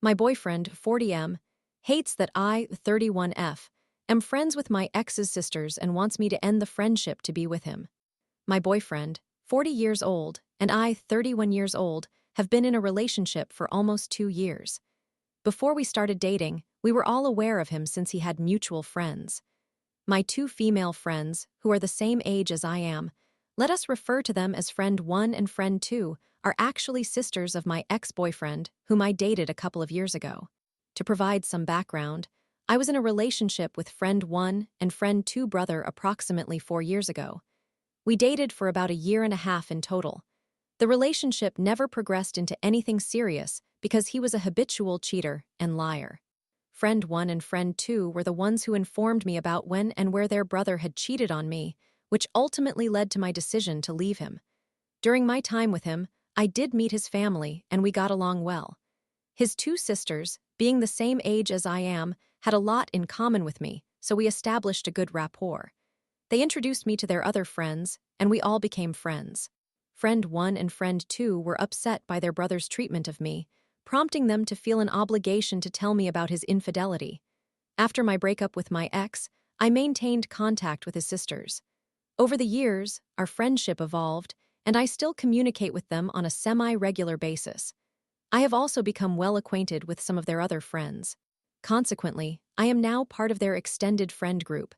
My boyfriend, 40M, hates that I, 31F, am friends with my ex's sisters and wants me to end the friendship to be with him. My boyfriend, 40 years old, and I, 31 years old, have been in a relationship for almost 2 years. Before we started dating, we were all aware of him since he had mutual friends. My 2 female friends, who are the same age as I am, let us refer to them as friend 1 and friend 2, are actually sisters of my ex-boyfriend, whom I dated a couple of years ago. To provide some background, I was in a relationship with friend 1 and friend 2 brother approximately 4 years ago. We dated for about a year and a half in total. The relationship never progressed into anything serious because he was a habitual cheater and liar. Friend 1 and friend 2 were the ones who informed me about when and where their brother had cheated on me, which ultimately led to my decision to leave him. During my time with him, I did meet his family and we got along well. His 2 sisters, being the same age as I am, had a lot in common with me, so we established a good rapport. They introduced me to their other friends, and we all became friends. Friend 1 and friend 2 were upset by their brother's treatment of me, prompting them to feel an obligation to tell me about his infidelity. After my breakup with my ex, I maintained contact with his sisters. Over the years, our friendship evolved, and I still communicate with them on a semi-regular basis. I have also become well acquainted with some of their other friends. Consequently, I am now part of their extended friend group.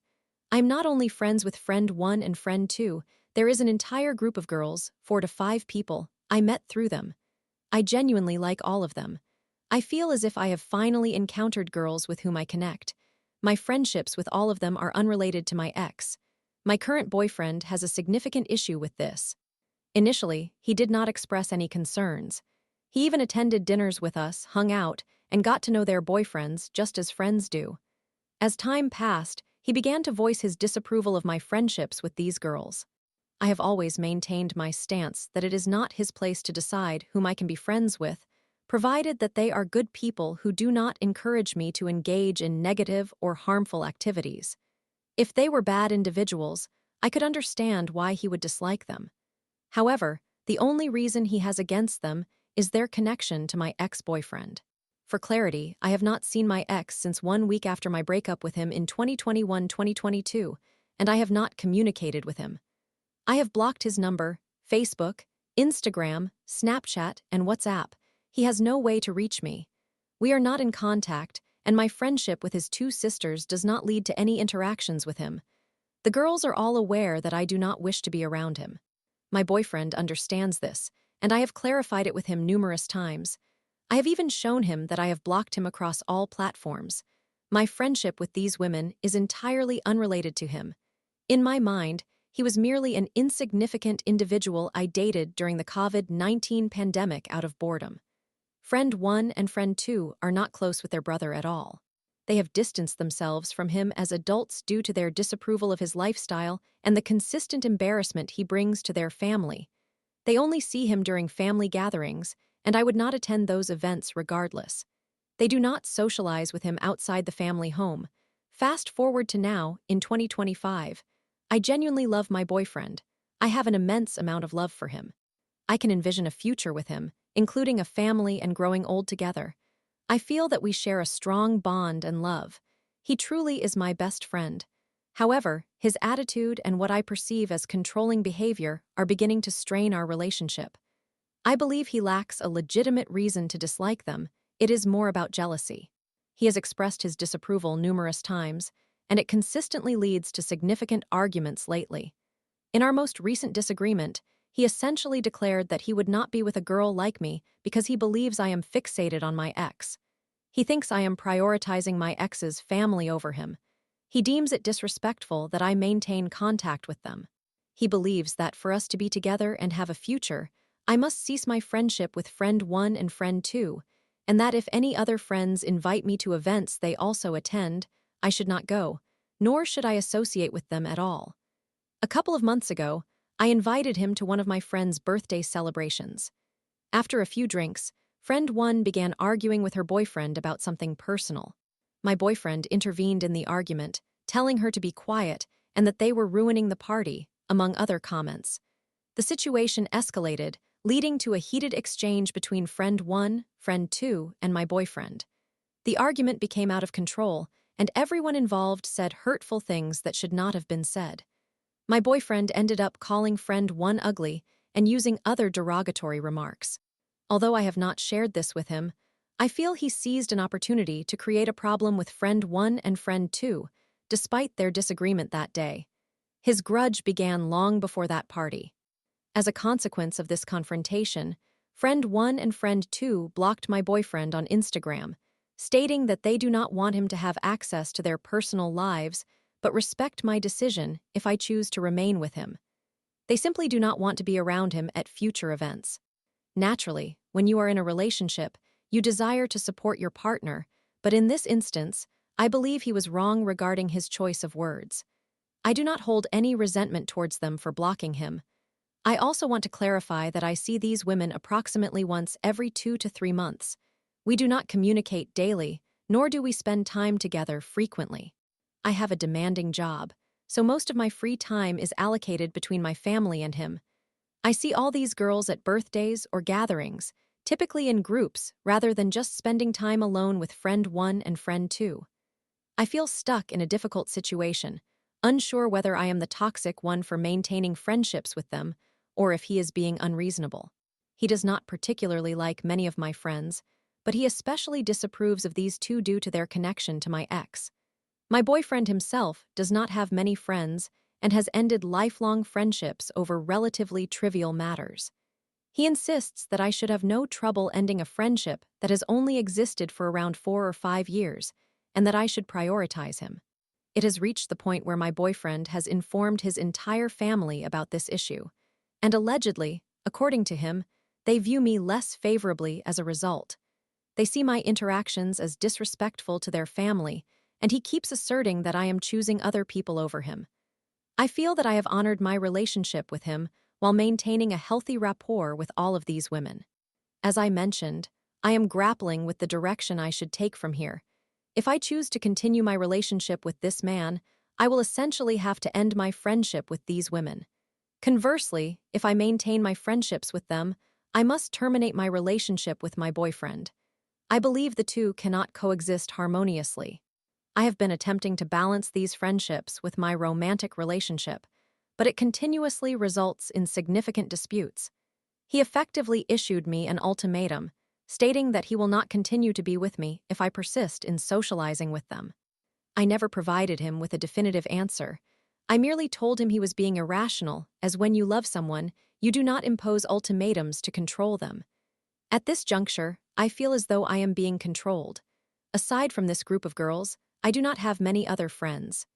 I am not only friends with friend 1 and friend 2, there is an entire group of girls, 4 to 5 people, I met through them. I genuinely like all of them. I feel as if I have finally encountered girls with whom I connect. My friendships with all of them are unrelated to my ex. My current boyfriend has a significant issue with this. Initially, he did not express any concerns. He even attended dinners with us, hung out, and got to know their boyfriends just as friends do. As time passed, he began to voice his disapproval of my friendships with these girls. I have always maintained my stance that it is not his place to decide whom I can be friends with, provided that they are good people who do not encourage me to engage in negative or harmful activities. If they were bad individuals, I could understand why he would dislike them. However, the only reason he has against them is their connection to my ex-boyfriend. For clarity, I have not seen my ex since 1 week after my breakup with him in 2021-2022, and I have not communicated with him. I have blocked his number, Facebook, Instagram, Snapchat, and WhatsApp. He has no way to reach me. We are not in contact, and my friendship with his 2 sisters does not lead to any interactions with him. The girls are all aware that I do not wish to be around him. My boyfriend understands this, and I have clarified it with him numerous times. I have even shown him that I have blocked him across all platforms. My friendship with these women is entirely unrelated to him. In my mind, he was merely an insignificant individual I dated during the COVID-19 pandemic out of boredom. Friend 1 and friend 2 are not close with their brother at all. They have distanced themselves from him as adults due to their disapproval of his lifestyle and the consistent embarrassment he brings to their family. They only see him during family gatherings, and I would not attend those events regardless. They do not socialize with him outside the family home. Fast forward to now, in 2025. I genuinely love my boyfriend. I have an immense amount of love for him. I can envision a future with him, including a family and growing old together. I feel that we share a strong bond and love. He truly is my best friend. However, his attitude and what I perceive as controlling behavior are beginning to strain our relationship. I believe he lacks a legitimate reason to dislike them. It is more about jealousy. He has expressed his disapproval numerous times, and it consistently leads to significant arguments lately. In our most recent disagreement, he essentially declared that he would not be with a girl like me because he believes I am fixated on my ex. He thinks I am prioritizing my ex's family over him. He deems it disrespectful that I maintain contact with them. He believes that for us to be together and have a future, I must cease my friendship with friend 1 and friend 2, and that if any other friends invite me to events they also attend, I should not go, nor should I associate with them at all. A couple of months ago, I invited him to one of my friend's birthday celebrations. After a few drinks, friend 1 began arguing with her boyfriend about something personal. My boyfriend intervened in the argument, telling her to be quiet and that they were ruining the party, among other comments. The situation escalated, leading to a heated exchange between friend 1, friend 2, and my boyfriend. The argument became out of control, and everyone involved said hurtful things that should not have been said. My boyfriend ended up calling friend 1 ugly and using other derogatory remarks. Although I have not shared this with him, I feel he seized an opportunity to create a problem with friend 1 and friend 2, despite their disagreement that day. His grudge began long before that party. As a consequence of this confrontation, friend 1 and friend 2 blocked my boyfriend on Instagram, stating that they do not want him to have access to their personal lives, but respect my decision if I choose to remain with him. They simply do not want to be around him at future events. Naturally, when you are in a relationship, you desire to support your partner, but in this instance, I believe he was wrong regarding his choice of words. I do not hold any resentment towards them for blocking him. I also want to clarify that I see these women approximately once every 2 to 3 months. We do not communicate daily, nor do we spend time together frequently. I have a demanding job, so most of my free time is allocated between my family and him. I see all these girls at birthdays or gatherings, typically in groups rather than just spending time alone with friend 1 and friend 2. I feel stuck in a difficult situation, unsure whether I am the toxic one for maintaining friendships with them or if he is being unreasonable. He does not particularly like many of my friends, but he especially disapproves of these two due to their connection to my ex. My boyfriend himself does not have many friends and has ended lifelong friendships over relatively trivial matters. He insists that I should have no trouble ending a friendship that has only existed for around 4 or 5 years, and that I should prioritize him. It has reached the point where my boyfriend has informed his entire family about this issue, and allegedly, according to him, they view me less favorably as a result. They see my interactions as disrespectful to their family, and he keeps asserting that I am choosing other people over him. I feel that I have honored my relationship with him while maintaining a healthy rapport with all of these women. As I mentioned, I am grappling with the direction I should take from here. If I choose to continue my relationship with this man, I will essentially have to end my friendship with these women. Conversely, if I maintain my friendships with them, I must terminate my relationship with my boyfriend. I believe the two cannot coexist harmoniously. I have been attempting to balance these friendships with my romantic relationship, but it continuously results in significant disputes. He effectively issued me an ultimatum, stating that he will not continue to be with me if I persist in socializing with them. I never provided him with a definitive answer. I merely told him he was being irrational, as when you love someone, you do not impose ultimatums to control them. At this juncture, I feel as though I am being controlled. Aside from this group of girls, I do not have many other friends.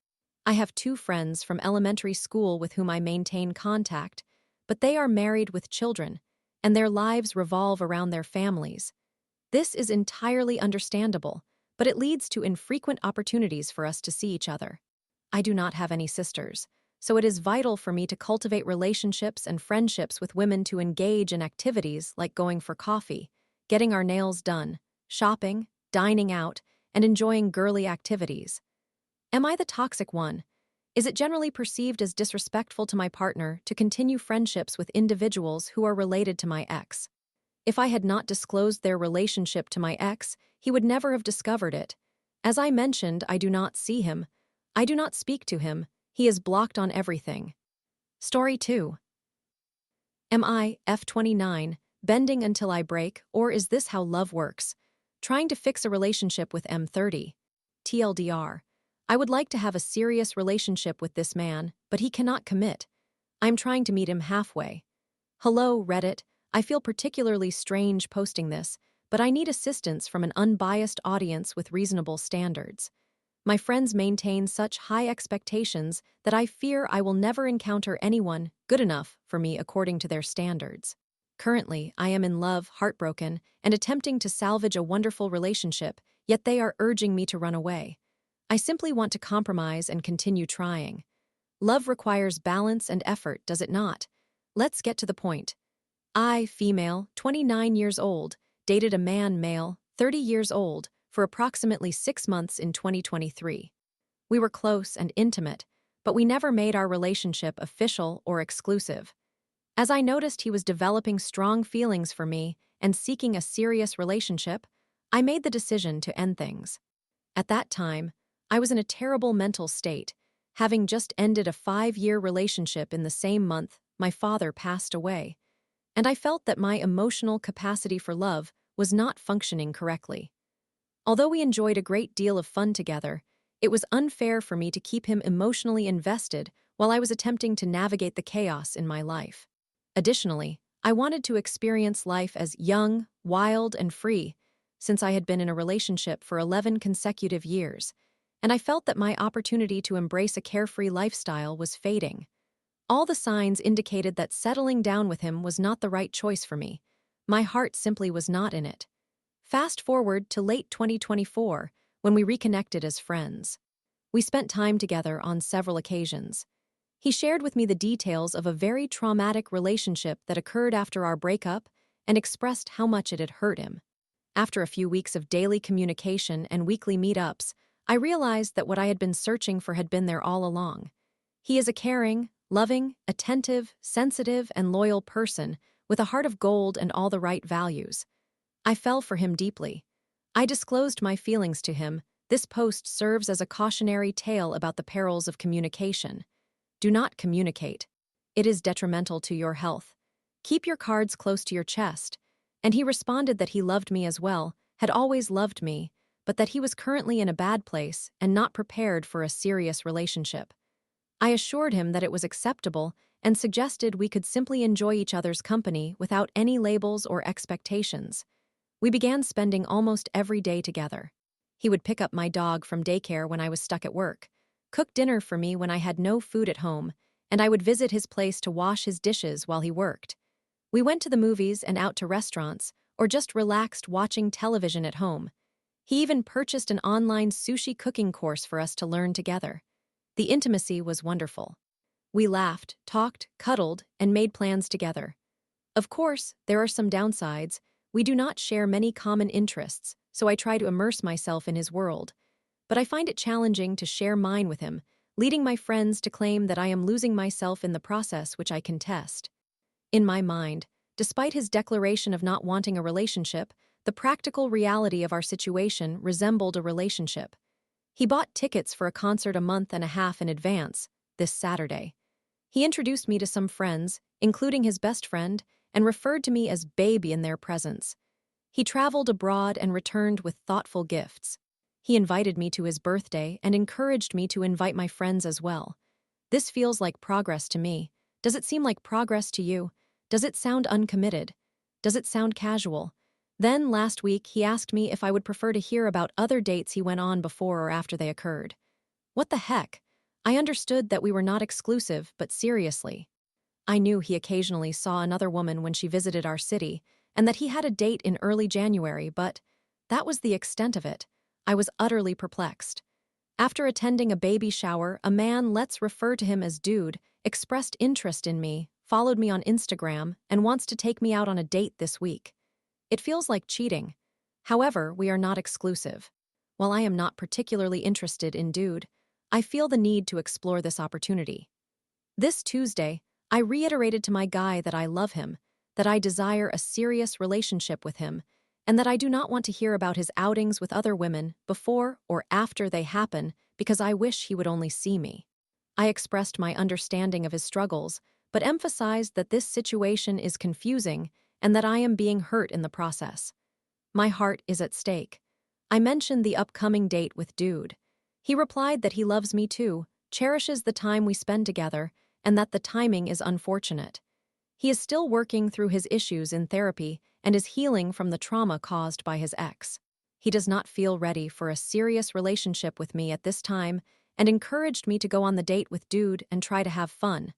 I have 2 friends from elementary school with whom I maintain contact, but they are married with children, and their lives revolve around their families. This is entirely understandable, but it leads to infrequent opportunities for us to see each other. I do not have any sisters, so it is vital for me to cultivate relationships and friendships with women to engage in activities like going for coffee, getting our nails done, shopping, dining out, and enjoying girly activities. Am I the toxic one? Is it generally perceived as disrespectful to my partner to continue friendships with individuals who are related to my ex? If I had not disclosed their relationship to my ex, he would never have discovered it. As I mentioned, I do not see him. I do not speak to him. He is blocked on everything. Story 2. Am I, F29, bending until I break, or is this how love works? Trying to fix a relationship with M30. TLDR. I would like to have a serious relationship with this man, but he cannot commit. I'm trying to meet him halfway. Hello, Reddit. I feel particularly strange posting this, but I need assistance from an unbiased audience with reasonable standards. My friends maintain such high expectations that I fear I will never encounter anyone good enough for me according to their standards. Currently, I am in love, heartbroken, and attempting to salvage a wonderful relationship, yet they are urging me to run away. I simply want to compromise and continue trying. Love requires balance and effort, does it not? Let's get to the point. I, female, 29 years old, dated a man, male, 30 years old, for approximately 6 months in 2023. We were close and intimate, but we never made our relationship official or exclusive. As I noticed he was developing strong feelings for me and seeking a serious relationship, I made the decision to end things. At that time, I was in a terrible mental state, having just ended a 5-year relationship in the same month my father passed away, and I felt that my emotional capacity for love was not functioning correctly. Although we enjoyed a great deal of fun together, it was unfair for me to keep him emotionally invested while I was attempting to navigate the chaos in my life. Additionally, I wanted to experience life as young, wild, and free, since I had been in a relationship for 11 consecutive years, and I felt that my opportunity to embrace a carefree lifestyle was fading. All the signs indicated that settling down with him was not the right choice for me. My heart simply was not in it. Fast forward to late 2024, when we reconnected as friends. We spent time together on several occasions. He shared with me the details of a very traumatic relationship that occurred after our breakup and expressed how much it had hurt him. After a few weeks of daily communication and weekly meetups, I realized that what I had been searching for had been there all along. He is a caring, loving, attentive, sensitive, and loyal person with a heart of gold and all the right values. I fell for him deeply. I disclosed my feelings to him. This post serves as a cautionary tale about the perils of communication. Do not communicate. It is detrimental to your health. Keep your cards close to your chest. And he responded that he loved me as well, had always loved me, but that he was currently in a bad place and not prepared for a serious relationship. I assured him that it was acceptable and suggested we could simply enjoy each other's company without any labels or expectations. We began spending almost every day together. He would pick up my dog from daycare when I was stuck at work, cook dinner for me when I had no food at home, and I would visit his place to wash his dishes while he worked. We went to the movies and out to restaurants, or just relaxed watching television at home. He even purchased an online sushi cooking course for us to learn together. The intimacy was wonderful. We laughed, talked, cuddled, and made plans together. Of course, there are some downsides. We do not share many common interests, so I try to immerse myself in his world. But I find it challenging to share mine with him, leading my friends to claim that I am losing myself in the process, which I contest. In my mind, despite his declaration of not wanting a relationship, the practical reality of our situation resembled a relationship. He bought tickets for a concert a month and a half in advance, this Saturday. He introduced me to some friends, including his best friend, and referred to me as baby in their presence. He traveled abroad and returned with thoughtful gifts. He invited me to his birthday and encouraged me to invite my friends as well. This feels like progress to me. Does it seem like progress to you? Does it sound uncommitted? Does it sound casual? Then, last week, he asked me if I would prefer to hear about other dates he went on before or after they occurred. What the heck? I understood that we were not exclusive, but seriously. I knew he occasionally saw another woman when she visited our city, and that he had a date in early January, but that was the extent of it. I was utterly perplexed. After attending a baby shower, a man, let's refer to him as Dude, expressed interest in me, followed me on Instagram, and wants to take me out on a date this week. It feels like cheating. However, we are not exclusive. While I am not particularly interested in Dude, I feel the need to explore this opportunity. This Tuesday, I reiterated to my guy that I love him, that I desire a serious relationship with him, and that I do not want to hear about his outings with other women before or after they happen because I wish he would only see me. I expressed my understanding of his struggles, but emphasized that this situation is confusing and that I am being hurt in the process. My heart is at stake. I mentioned the upcoming date with Dude. He replied that he loves me too, cherishes the time we spend together, and that the timing is unfortunate. He is still working through his issues in therapy and is healing from the trauma caused by his ex. He does not feel ready for a serious relationship with me at this time and encouraged me to go on the date with Dude and try to have fun.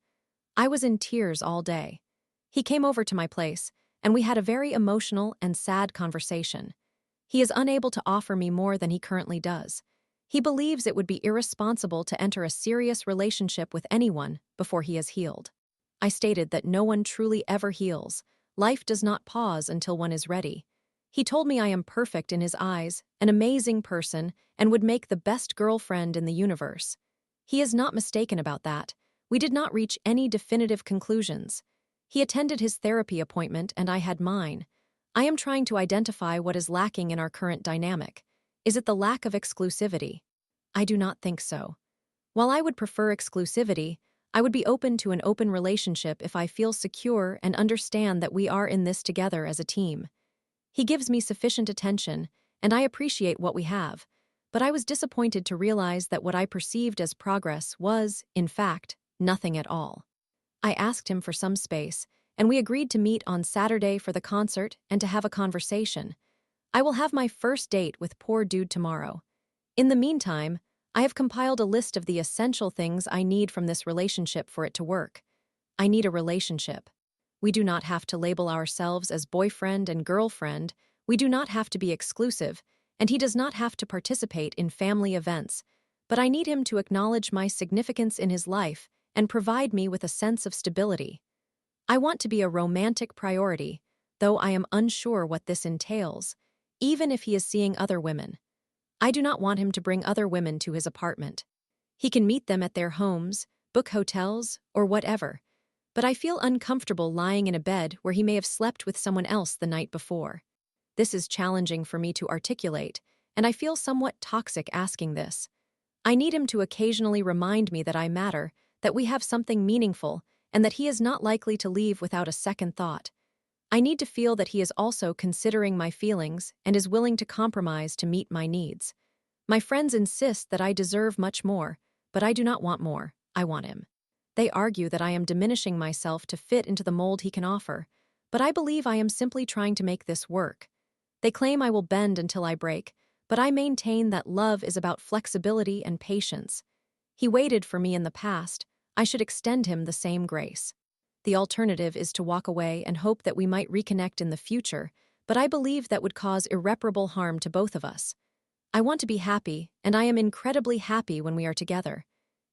I was in tears all day. He came over to my place, and we had a very emotional and sad conversation. He is unable to offer me more than he currently does. He believes it would be irresponsible to enter a serious relationship with anyone before he is healed. I stated that no one truly ever heals. Life does not pause until one is ready. He told me I am perfect in his eyes, an amazing person, and would make the best girlfriend in the universe. He is not mistaken about that. We did not reach any definitive conclusions. He attended his therapy appointment and I had mine. I am trying to identify what is lacking in our current dynamic. Is it the lack of exclusivity? I do not think so. While I would prefer exclusivity, I would be open to an open relationship if I feel secure and understand that we are in this together as a team. He gives me sufficient attention, and I appreciate what we have, but I was disappointed to realize that what I perceived as progress was, in fact, nothing at all. I asked him for some space, and we agreed to meet on Saturday for the concert and to have a conversation. I will have my first date with poor dude tomorrow. In the meantime, I have compiled a list of the essential things I need from this relationship for it to work. I need a relationship. We do not have to label ourselves as boyfriend and girlfriend, we do not have to be exclusive, and he does not have to participate in family events, but I need him to acknowledge my significance in his life and provide me with a sense of stability. I want to be a romantic priority, though I am unsure what this entails, even if he is seeing other women. I do not want him to bring other women to his apartment. He can meet them at their homes, book hotels, or whatever, but I feel uncomfortable lying in a bed where he may have slept with someone else the night before. This is challenging for me to articulate, and I feel somewhat toxic asking this. I need him to occasionally remind me that I matter, that we have something meaningful, and that he is not likely to leave without a second thought. I need to feel that he is also considering my feelings and is willing to compromise to meet my needs. My friends insist that I deserve much more, but I do not want more, I want him. They argue that I am diminishing myself to fit into the mold he can offer, but I believe I am simply trying to make this work. They claim I will bend until I break, but I maintain that love is about flexibility and patience. He waited for me in the past, I should extend him the same grace. The alternative is to walk away and hope that we might reconnect in the future, but I believe that would cause irreparable harm to both of us. I want to be happy, and I am incredibly happy when we are together.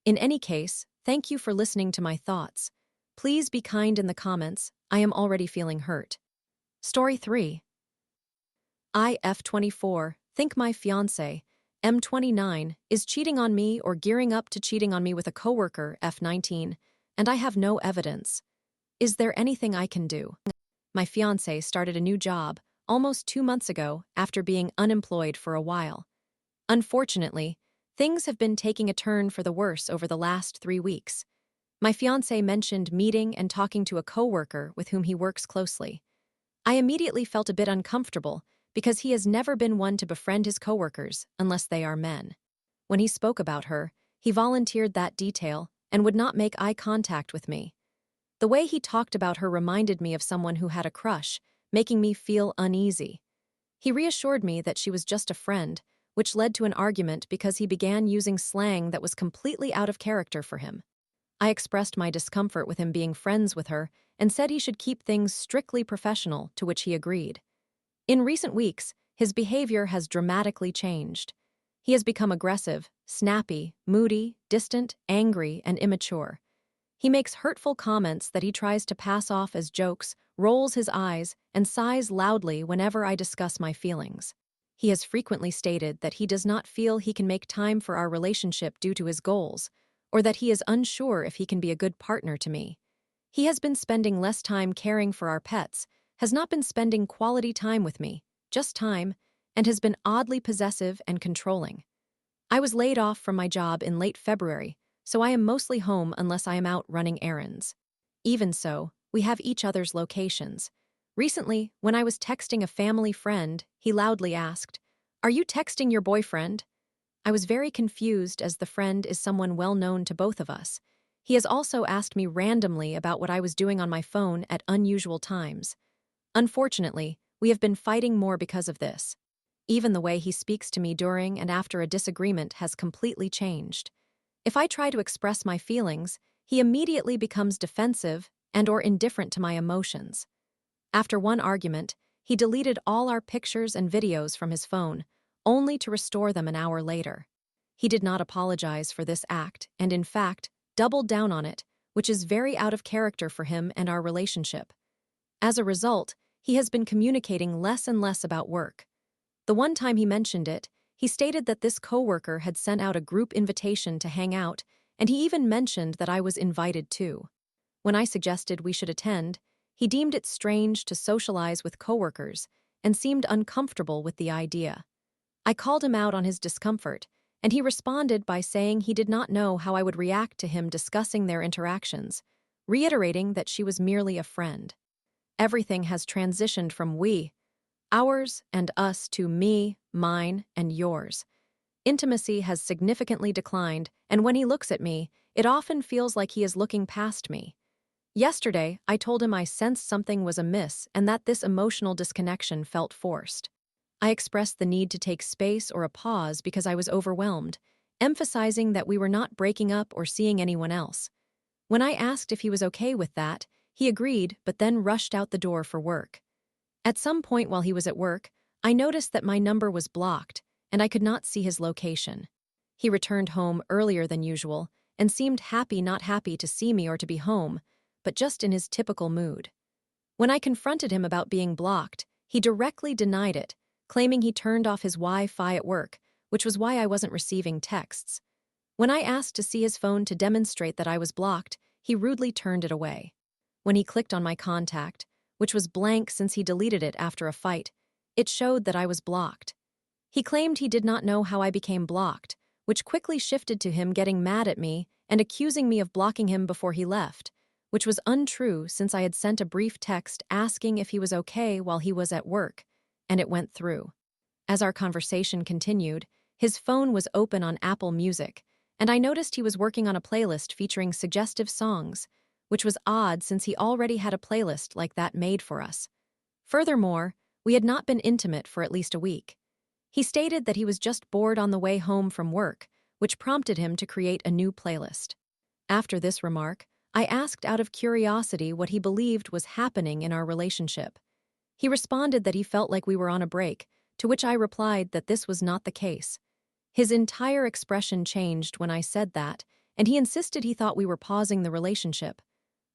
In any case, thank you for listening to my thoughts. Please be kind in the comments, I am already feeling hurt. Story 3. I, F24, think my fiancé, M29, is cheating on me or gearing up to cheating on me with a coworker, F19, and I have no evidence. Is there anything I can do? My fiancé started a new job almost 2 months ago after being unemployed for a while. Unfortunately, things have been taking a turn for the worse over the last 3 weeks. My fiancé mentioned meeting and talking to a coworker with whom he works closely. I immediately felt a bit uncomfortable because he has never been one to befriend his coworkers unless they are men. When he spoke about her, he volunteered that detail and would not make eye contact with me. The way he talked about her reminded me of someone who had a crush, making me feel uneasy. He reassured me that she was just a friend, which led to an argument because he began using slang that was completely out of character for him. I expressed my discomfort with him being friends with her and said he should keep things strictly professional, to which he agreed. In recent weeks, his behavior has dramatically changed. He has become aggressive, snappy, moody, distant, angry, and immature. He makes hurtful comments that he tries to pass off as jokes, rolls his eyes, and sighs loudly whenever I discuss my feelings. He has frequently stated that he does not feel he can make time for our relationship due to his goals, or that he is unsure if he can be a good partner to me. He has been spending less time caring for our pets, has not been spending quality time with me, just time, and has been oddly possessive and controlling. I was laid off from my job in late February, so I am mostly home unless I am out running errands. Even so, we have each other's locations. Recently, when I was texting a family friend, he loudly asked, "Are you texting your boyfriend?" I was very confused as the friend is someone well known to both of us. He has also asked me randomly about what I was doing on my phone at unusual times. Unfortunately, we have been fighting more because of this. Even the way he speaks to me during and after a disagreement has completely changed. If I try to express my feelings, he immediately becomes defensive and/or indifferent to my emotions. After one argument, he deleted all our pictures and videos from his phone, only to restore them an hour later. He did not apologize for this act and, in fact, doubled down on it, which is very out of character for him and our relationship. As a result, he has been communicating less and less about work. The one time he mentioned it, he stated that this coworker had sent out a group invitation to hang out, and he even mentioned that I was invited too. When I suggested we should attend, he deemed it strange to socialize with coworkers and seemed uncomfortable with the idea. I called him out on his discomfort, and he responded by saying he did not know how I would react to him discussing their interactions, reiterating that she was merely a friend. Everything has transitioned from we, ours, and us to me, mine, and yours. Intimacy has significantly declined, and when he looks at me, it often feels like he is looking past me. Yesterday, I told him I sensed something was amiss and that this emotional disconnection felt forced. I expressed the need to take space or a pause because I was overwhelmed, emphasizing that we were not breaking up or seeing anyone else. When I asked if he was okay with that, he agreed but then rushed out the door for work. At some point while he was at work, I noticed that my number was blocked and I could not see his location. He returned home earlier than usual and seemed not happy to see me or to be home, but just in his typical mood. When I confronted him about being blocked, he directly denied it, claiming he turned off his Wi-Fi at work, which was why I wasn't receiving texts. When I asked to see his phone to demonstrate that I was blocked, he rudely turned it away. When he clicked on my contact, which was blank since he deleted it after a fight, it showed that I was blocked. He claimed he did not know how I became blocked, which quickly shifted to him getting mad at me and accusing me of blocking him before he left, which was untrue since I had sent a brief text asking if he was okay while he was at work, and it went through. As our conversation continued, his phone was open on Apple Music, and I noticed he was working on a playlist featuring suggestive songs, which was odd since he already had a playlist like that made for us. Furthermore, we had not been intimate for at least a week. He stated that he was just bored on the way home from work, which prompted him to create a new playlist. After this remark, I asked out of curiosity what he believed was happening in our relationship. He responded that he felt like we were on a break, to which I replied that this was not the case. His entire expression changed when I said that, and he insisted he thought we were pausing the relationship.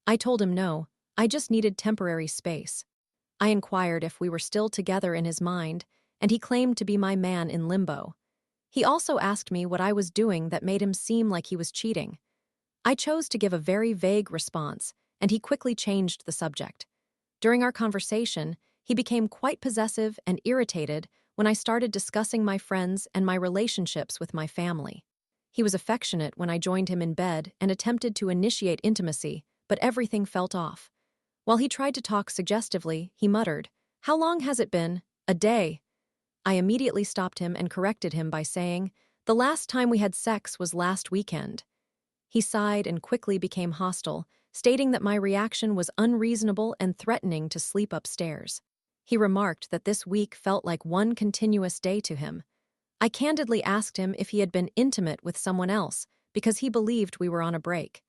I told him no, I just needed temporary space. I inquired if we were still together in his mind, and he claimed to be my man in limbo. He also asked me what I was doing that made him seem like he was cheating. I chose to give a very vague response, and he quickly changed the subject. During our conversation, he became quite possessive and irritated when I started discussing my friends and my relationships with my family. He was affectionate when I joined him in bed and attempted to initiate intimacy, but everything felt off. While he tried to talk suggestively, he muttered, "How long has it been? A day?" I immediately stopped him and corrected him by saying, "The last time we had sex was last weekend." He sighed and quickly became hostile, stating that my reaction was unreasonable and threatening to sleep upstairs. He remarked that this week felt like one continuous day to him. I candidly asked him if he had been intimate with someone else because he believed we were on a break.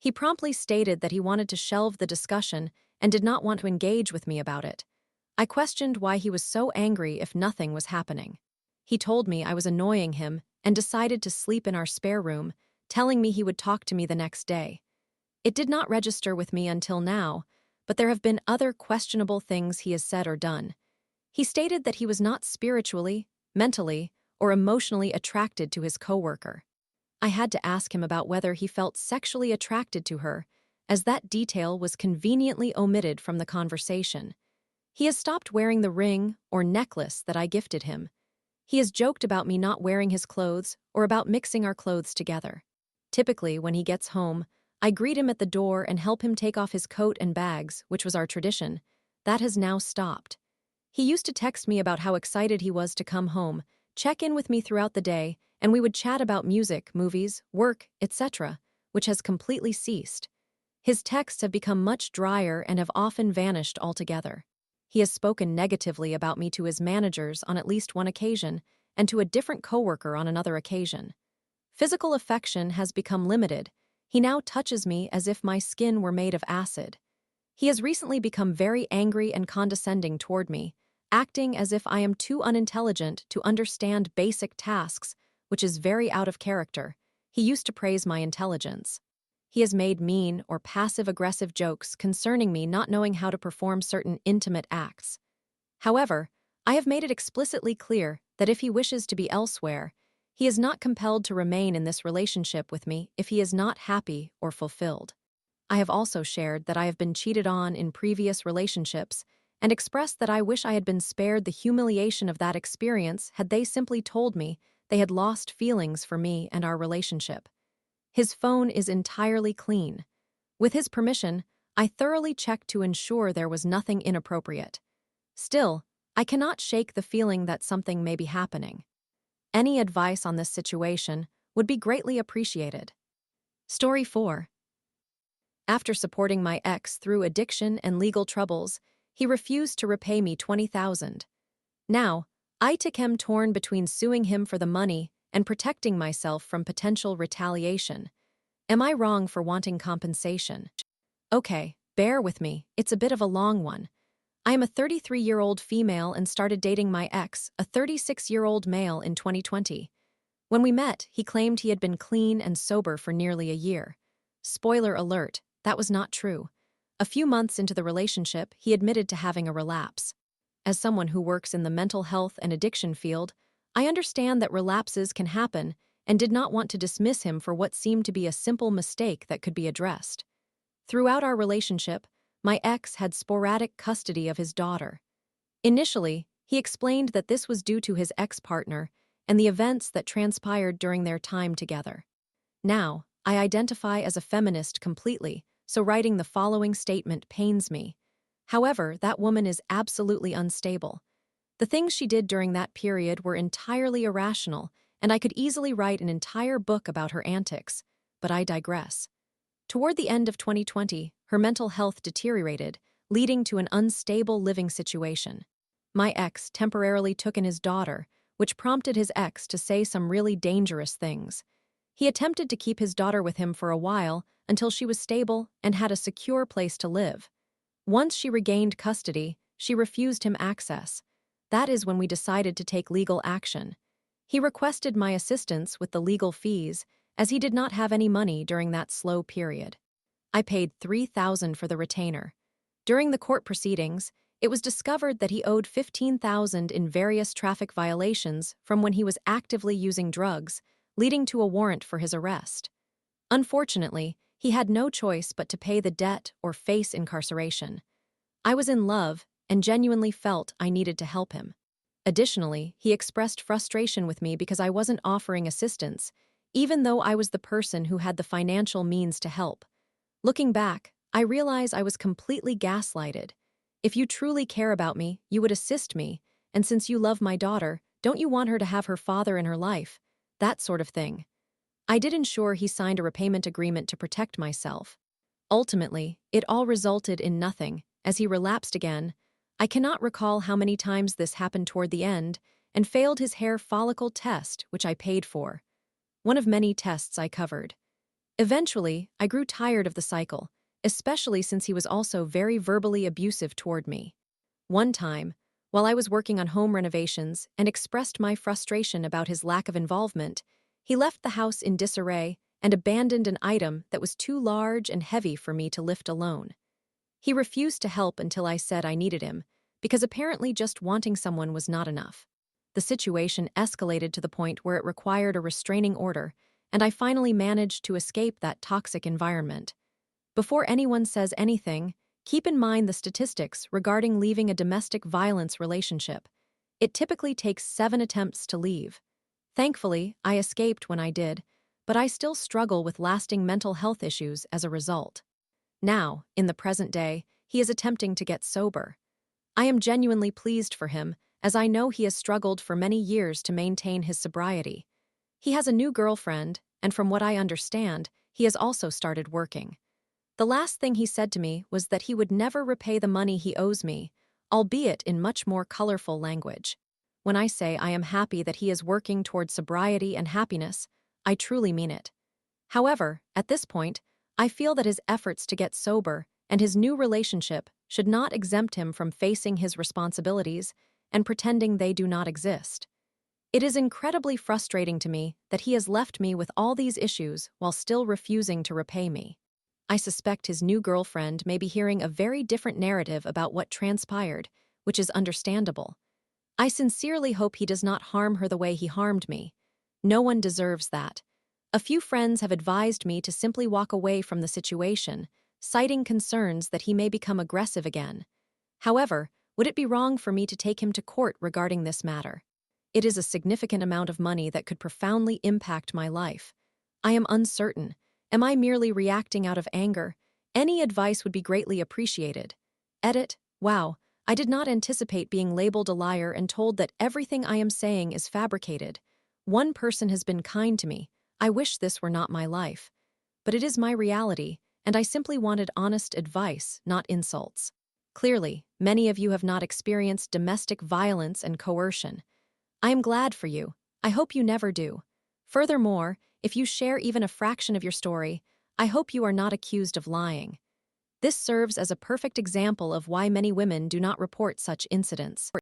He promptly stated that he wanted to shelve the discussion and did not want to engage with me about it. I questioned why he was so angry if nothing was happening. He told me I was annoying him and decided to sleep in our spare room, telling me he would talk to me the next day. It did not register with me until now, but there have been other questionable things he has said or done. He stated that he was not spiritually, mentally, or emotionally attracted to his coworker. I had to ask him about whether he felt sexually attracted to her, as that detail was conveniently omitted from the conversation. He has stopped wearing the ring or necklace that I gifted him. He has joked about me not wearing his clothes or about mixing our clothes together. Typically, when he gets home, I greet him at the door and help him take off his coat and bags, which was our tradition. That has now stopped. He used to text me about how excited he was to come home, check in with me throughout the day, and we would chat about music, movies, work, etc., which has completely ceased. His texts have become much drier and have often vanished altogether. He has spoken negatively about me to his managers on at least one occasion, and to a different coworker on another occasion. Physical affection has become limited. He now touches me as if my skin were made of acid. He has recently become very angry and condescending toward me, acting as if I am too unintelligent to understand basic tasks, which is very out of character. He used to praise my intelligence. He has made mean or passive-aggressive jokes concerning me not knowing how to perform certain intimate acts. However, I have made it explicitly clear that if he wishes to be elsewhere, he is not compelled to remain in this relationship with me if he is not happy or fulfilled. I have also shared that I have been cheated on in previous relationships and expressed that I wish I had been spared the humiliation of that experience had they simply told me they had lost feelings for me and our relationship. His phone is entirely clean. With his permission, I thoroughly checked to ensure there was nothing inappropriate. Still, I cannot shake the feeling that something may be happening. Any advice on this situation would be greatly appreciated. Story 4. After supporting my ex through addiction and legal troubles, he refused to repay me $20,000. Now, I am torn between suing him for the money and protecting myself from potential retaliation. Am I wrong for wanting compensation? Okay, bear with me, it's a bit of a long one. I am a 33-year-old female and started dating my ex, a 36-year-old male, in 2020. When we met, he claimed he had been clean and sober for nearly a year. Spoiler alert, that was not true. A few months into the relationship, he admitted to having a relapse. As someone who works in the mental health and addiction field, I understand that relapses can happen and did not want to dismiss him for what seemed to be a simple mistake that could be addressed. Throughout our relationship, my ex had sporadic custody of his daughter. Initially, he explained that this was due to his ex-partner and the events that transpired during their time together. Now, I identify as a feminist completely, so writing the following statement pains me. However, that woman is absolutely unstable. The things she did during that period were entirely irrational, and I could easily write an entire book about her antics, but I digress. Toward the end of 2020, her mental health deteriorated, leading to an unstable living situation. My ex temporarily took in his daughter, which prompted his ex to say some really dangerous things. He attempted to keep his daughter with him for a while until she was stable and had a secure place to live. Once she regained custody, she refused him access. That is when we decided to take legal action. He requested my assistance with the legal fees, as he did not have any money during that slow period. I paid $3,000 for the retainer. During the court proceedings, it was discovered that he owed $15,000 in various traffic violations from when he was actively using drugs, leading to a warrant for his arrest. Unfortunately, he had no choice but to pay the debt or face incarceration. I was in love and genuinely felt I needed to help him. Additionally, he expressed frustration with me because I wasn't offering assistance, even though I was the person who had the financial means to help. Looking back, I realize I was completely gaslighted. If you truly care about me, you would assist me, and since you love my daughter, don't you want her to have her father in her life? That sort of thing. I did ensure he signed a repayment agreement to protect myself. Ultimately, it all resulted in nothing, as he relapsed again. I cannot recall how many times this happened toward the end, and failed his hair follicle test, which I paid for. One of many tests I covered. Eventually, I grew tired of the cycle, especially since he was also very verbally abusive toward me. One time, while I was working on home renovations and expressed my frustration about his lack of involvement, he left the house in disarray and abandoned an item that was too large and heavy for me to lift alone. He refused to help until I said I needed him, because apparently just wanting someone was not enough. The situation escalated to the point where it required a restraining order, and I finally managed to escape that toxic environment. Before anyone says anything, keep in mind the statistics regarding leaving a domestic violence relationship. It typically takes 7 attempts to leave. Thankfully, I escaped when I did, but I still struggle with lasting mental health issues as a result. Now, in the present day, he is attempting to get sober. I am genuinely pleased for him, as I know he has struggled for many years to maintain his sobriety. He has a new girlfriend, and from what I understand, he has also started working. The last thing he said to me was that he would never repay the money he owes me, albeit in much more colorful language. When I say I am happy that he is working toward sobriety and happiness, I truly mean it. However, at this point, I feel that his efforts to get sober and his new relationship should not exempt him from facing his responsibilities and pretending they do not exist. It is incredibly frustrating to me that he has left me with all these issues while still refusing to repay me. I suspect his new girlfriend may be hearing a very different narrative about what transpired, which is understandable. I sincerely hope he does not harm her the way he harmed me. No one deserves that. A few friends have advised me to simply walk away from the situation, citing concerns that he may become aggressive again. However, would it be wrong for me to take him to court regarding this matter? It is a significant amount of money that could profoundly impact my life. I am uncertain. Am I merely reacting out of anger? Any advice would be greatly appreciated. Edit. Wow, I did not anticipate being labeled a liar and told that everything I am saying is fabricated. One person has been kind to me. I wish this were not my life. But it is my reality, and I simply wanted honest advice, not insults. Clearly, many of you have not experienced domestic violence and coercion. I am glad for you. I hope you never do. Furthermore, if you share even a fraction of your story, I hope you are not accused of lying. This serves as a perfect example of why many women do not report such incidents.